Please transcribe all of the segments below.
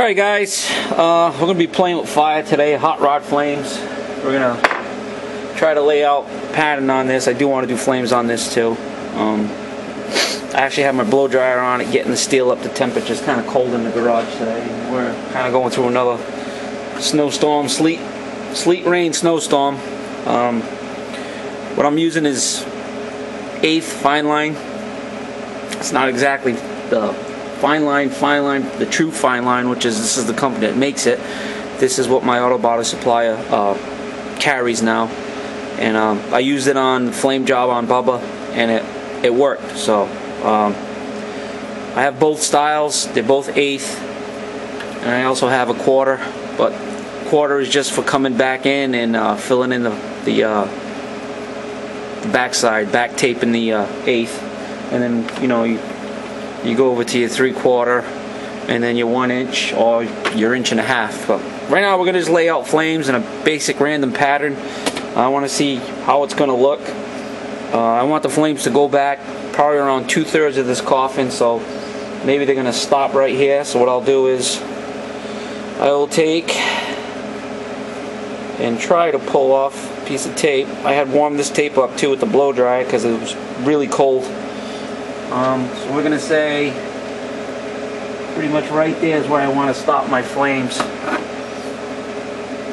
Alright guys, we're going to be playing with fire today, hot rod flames. We're going to try to lay out a pattern on this. I do want to do flames on this too. I actually have my blow dryer on it, getting the steel up to temperature. It's kind of cold in the garage today. We're kind of going through another snowstorm, sleet rain snowstorm. What I'm using is 1/8 fine line. It's not exactly the fine line, the true fine line, which is, this is the company that makes it. This is what my auto body supplier carries now, and I used it on the flame job on Bubba, and it worked. So I have both styles. They're both 1/8, and I also have a 1/4, but 1/4 is just for coming back in and filling in the backside, back taping the 1/8, and then you go over to your 3/4, and then your 1 inch or your 1.5 inch. But right now we're going to just lay out flames in a basic random pattern. I want to see how it's going to look. I want the flames to go back probably around 2/3 of this coffin, so maybe they're going to stop right here. So what I'll do is I will take and try to pull off a piece of tape. I had warmed this tape up too with the blow dryer because it was really cold. So we're going to say pretty much right there is where I want to stop my flames.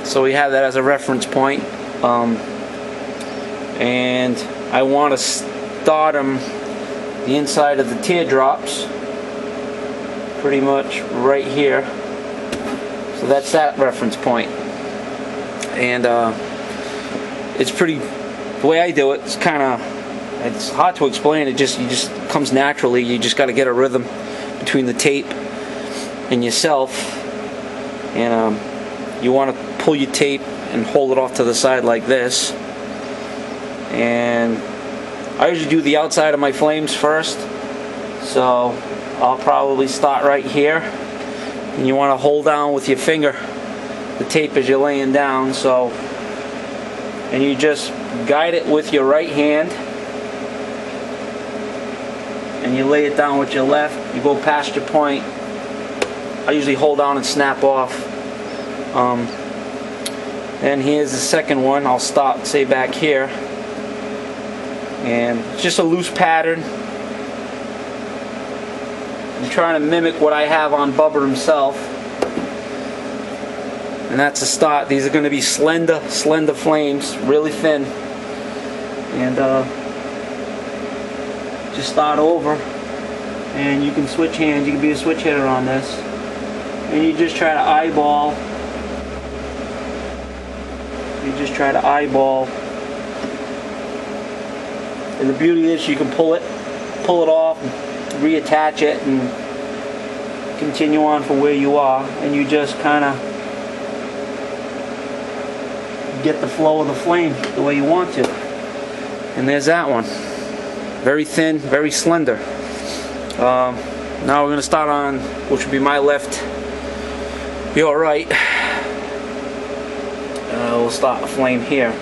So we have that as a reference point. And I want to start them the inside of the teardrops pretty much right here. So that's that reference point. And it's pretty, the way I do it, it's hard to explain. It just comes naturally. You just got to get a rhythm between the tape and yourself, and you want to pull your tape and hold it off to the side like this. And I usually do the outside of my flames first, so I'll probably start right here, and you want to hold down with your finger the tape as you're laying down, and you just guide it with your right hand, and you lay it down with your left. You go past your point. I usually hold down and snap off. And here's the second one. I'll stop, say, back here, and it's just a loose pattern. I'm trying to mimic what I have on Bubba himself, and that's a start. These are going to be slender flames, really thin, and just start over, and you can switch hands. You can be a switch hitter on this, and you just try to eyeball. And the beauty is you can pull it off, and reattach it, and continue on from where you are, and you just kind of get the flow of the flame the way you want to. And there's that one. Very thin, very slender. Now we're going to start on, which would be my left, your right. We'll start a flame here.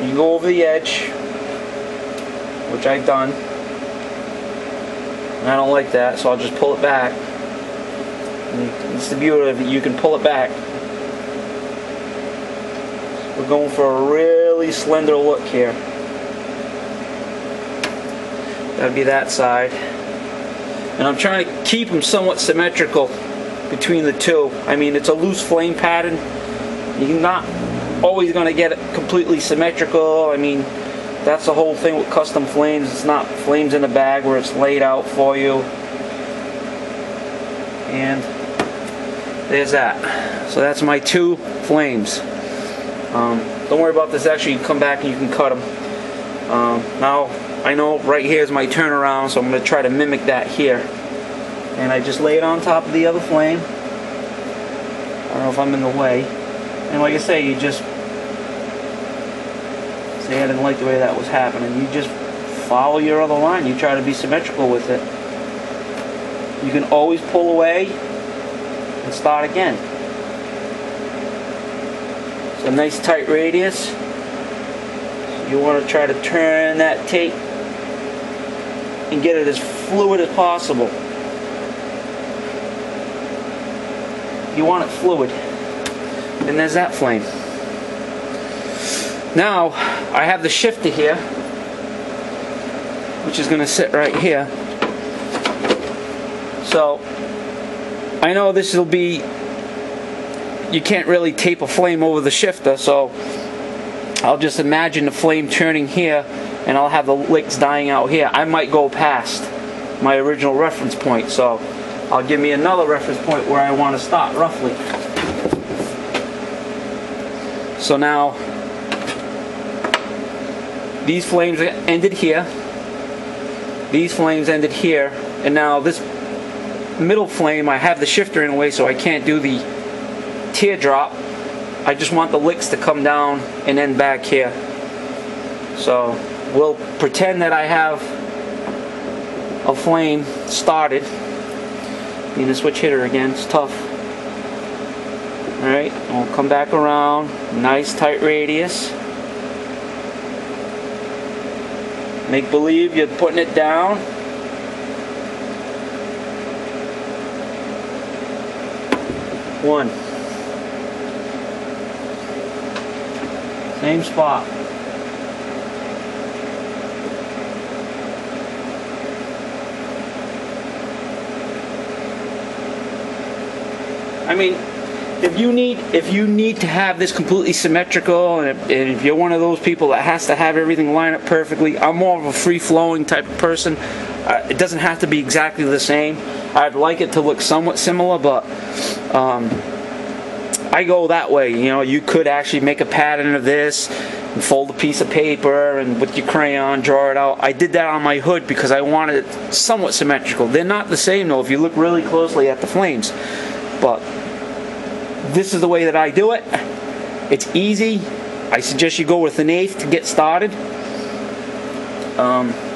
You go over the edge, which I've done, and I don't like that, so I'll just pull it back. And it's the beauty of it, you can pull it back. We're going for a really slender look here. That'd be that side. And I'm trying to keep them somewhat symmetrical between the two. I mean, it's a loose flame pattern. You're not always going to get it completely symmetrical. I mean, that's the whole thing with custom flames. It's not flames in a bag where it's laid out for you. And there's that. So that's my 2 flames. Don't worry about this. Actually, you come back and you can cut them. Now, I know right here is my turnaround, so I'm going to try to mimic that here. And I just lay it on top of the other flame. I don't know if I'm in the way. And like I say, you just say I didn't like the way that was happening. You just follow your other line. You try to be symmetrical with it. You can always pull away and start again. It's a nice tight radius. You want to try to turn that tape and get it as fluid as possible. You want it fluid. And there's that flame. Now, I have the shifter here, which is going to sit right here. So, I know this will be, you can't really tape a flame over the shifter, so I'll just imagine the flame turning here, and I'll have the licks dying out here. I might go past my original reference point, so I'll give me another reference point where I want to start, roughly. So now, these flames ended here, these flames ended here, and now this middle flame, I have the shifter in a way so I can't do the teardrop. I just want the licks to come down and end back here. So we'll pretend that I have a flame started. Need to switch hitter again, it's tough. Alright, we'll come back around, nice tight radius. Make believe you're putting it down. One. Same spot. I mean, if you need to have this completely symmetrical, and if you're one of those people that has to have everything line up perfectly, I'm more of a free-flowing type of person. It doesn't have to be exactly the same. I'd like it to look somewhat similar, but I go that way. You know, you could actually make a pattern of this and fold a piece of paper and with your crayon draw it out. I did that on my hood because I wanted it somewhat symmetrical. They're not the same though if you look really closely at the flames, but this is the way that I do it. It's easy. I suggest you go with an 1/8 to get started.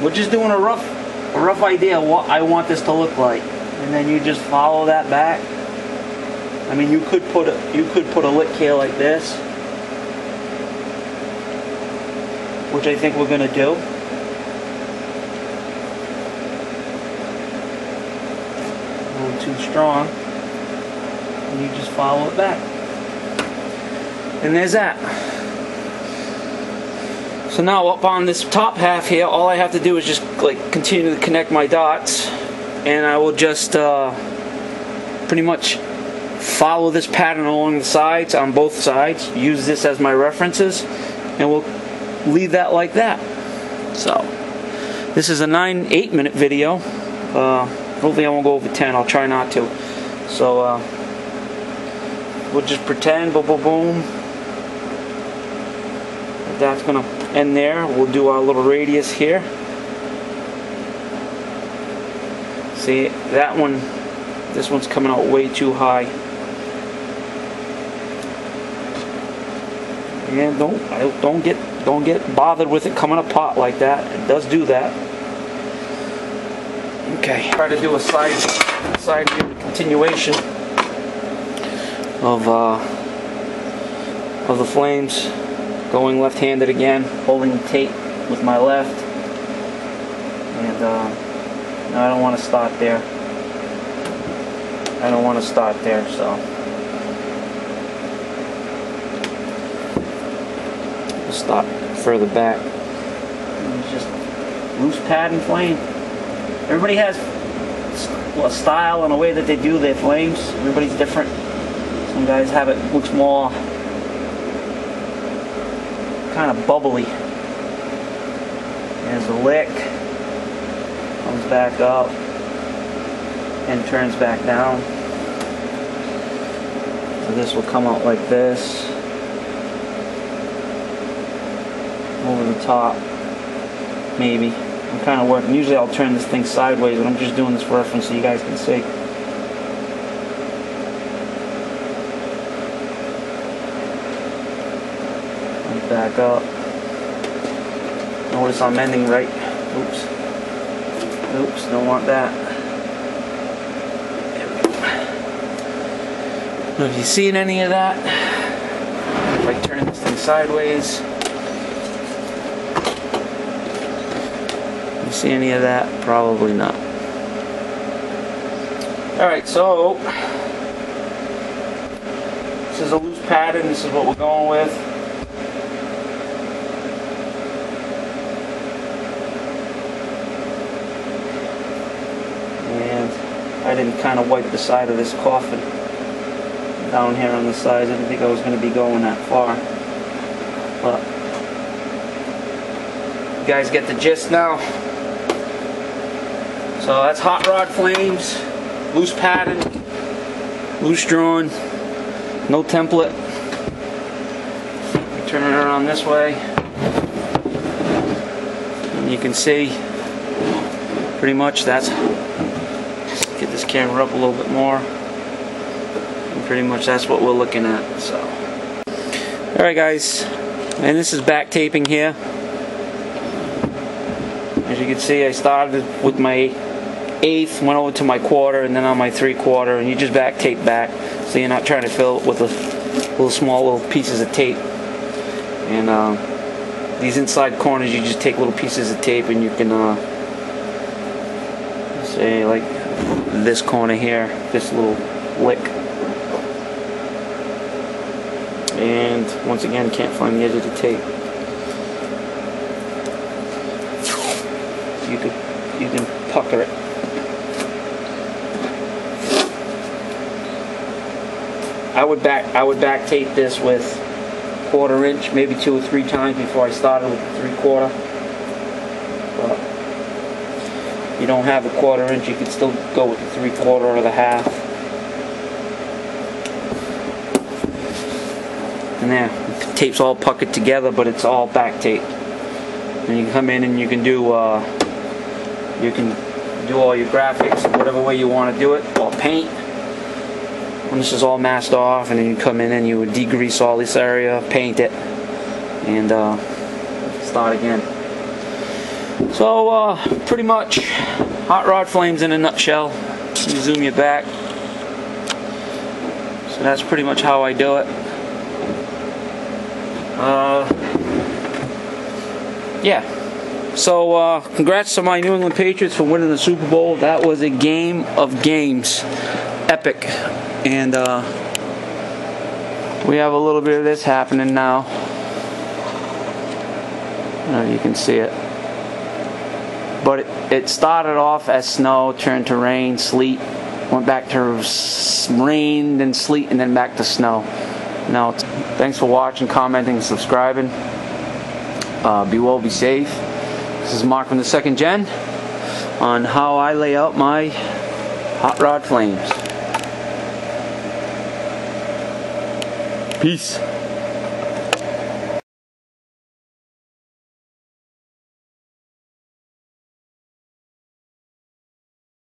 We're just doing a rough idea of what I want this to look like, and then you just follow that back. I mean, you could put a lick here like this, which I think we're gonna do. Not too strong. And you just follow it back. And there's that. So now up on this top half here, all I have to do is just like continue to connect my dots, and I will just pretty much follow this pattern along the sides, on both sides, use this as my references, and we'll leave that like that. So this is a 8-minute video. Hopefully I won't go over 10. I'll try not to. So we'll just pretend, boom, boom, boom. That's gonna end there. We'll do our little radius here. See, that one, this one's coming out way too high. And don't get bothered with it coming apart like that. It does do that. Okay, try to do a side view continuation of the flames. Going left-handed again, holding the tape with my left, and no, I don't want to start there. I don't want to start there, so we'll start further back. And it's just loose pattern flame. Everybody has a style and a way that they do their flames. Everybody's different. Some guys have it looks more kind of bubbly. There's a lick, comes back up and turns back down. So this will come out like this, over the top, maybe. I'm kind of working, usually I'll turn this thing sideways, but I'm just doing this for reference so you guys can see. Back up. Notice I'm ending right. Oops. Oops, don't want that. There we go. If you seen any of that, if I turn this thing sideways, you see any of that? Probably not. Alright, so This is a loose pattern. This is what we're going with. And I didn't kind of wipe the side of this coffin down here on the sides. I didn't think I was going to be going that far. But you guys get the gist now. So that's hot rod flames, loose pattern, loose drawn, no template. Turn it around this way, and you can see pretty much that's, just get this camera up a little bit more, and pretty much that's what we're looking at. So, alright guys, and this is back taping here. As you can see, I started with my 1/8, went over to my 1/4, and then on my 3/4, and you just back tape back, so you're not trying to fill it with little small pieces of tape. And these inside corners, you just take little pieces of tape, and you can say like this corner here, this little lick. And once again, can't find the edge of the tape. You can pucker it. I would back tape this with 1/4 inch, maybe 2 or 3 times before I started with the 3/4. But if you don't have a 1/4 inch, you can still go with the 3/4 or the 1/2. And there, the tape's all puckered together, but it's all back tape. And you can come in and you can do all your graphics whatever way you want to do it, or paint. When this is all masked off, and then you come in and you would degrease all this area, paint it, and start again. So pretty much hot rod flames in a nutshell. Let me zoom you back. So that's pretty much how I do it. Yeah. So congrats to my New England Patriots for winning the Super Bowl. That was a game of games. Epic. And we have a little bit of this happening now. You can see it. But it started off as snow, turned to rain, sleet, went back to rain, then sleet, and then back to snow. Now, thanks for watching, commenting, and subscribing. Be well, be safe. This is Mark from the Second Gen on how I lay out my hot rod flames. Peace.